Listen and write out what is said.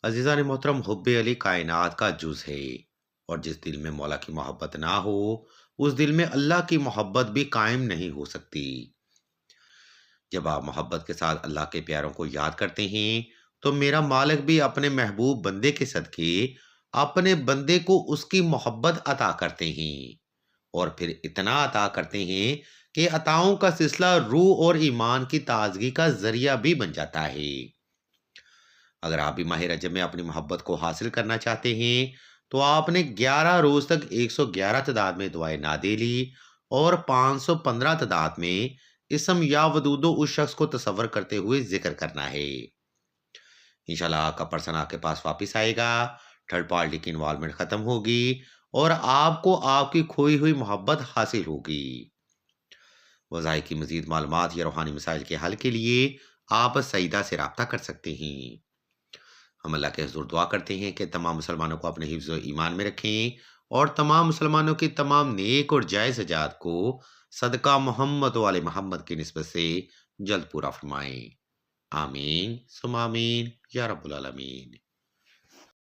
अजीज़ान मोहतरम हुब्बे अली कायनात का जुज़ है और जिस दिल में मौला की मोहब्बत ना हो उस दिल में अल्लाह की मोहब्बत भी कायम नहीं हो सकती। जब आप मोहब्बत के साथ अल्लाह के प्यारों को याद करते हैं तो मेरा मालिक भी अपने महबूब बंदे के सदके अपने बंदे को उसकी मोहब्बत अता करते हैं और फिर इतना अता करते हैं कि अताओं का सिलसिला रूह और ईमान की ताजगी का जरिया भी बन जाता है। अगर आप भी माह रजब में अपनी मोहब्बत को हासिल करना चाहते हैं, तो आपने 11 रोज़ तक 111 तादाद में दुआए नादे ली और 515 तादाद में इसम या वदूदो उस शख्स को तसव्वुर करते हुए ज़िक्र करना है। इंशाल्लाह आपका पर्सन आपके पास वापस आएगा, थर्ड पार्टी की इन्वॉल्वमेंट ख़त्म होगी और आपको आपकी खोई हुई मोहब्बत हासिल होगी। वज़ाइफ की मज़ीद मालूमात या रूहानी मसाइल के हल के लिए आप सईदा से राब्ता कर सकते हैं। हम अल्लाह के हुज़ूर दुआ करते हैं कि तमाम मुसलमानों को अपने हिफ्ज़ व ईमान में रखें और तमाम मुसलमानों की तमाम नेक और जायज़ हजात को सदका मोहम्मद व आले मोहम्मद की निस्बत से जल्द पूरा फरमाएँ। आमीन सुम्मा आमीन या रब्बुल आलमीन।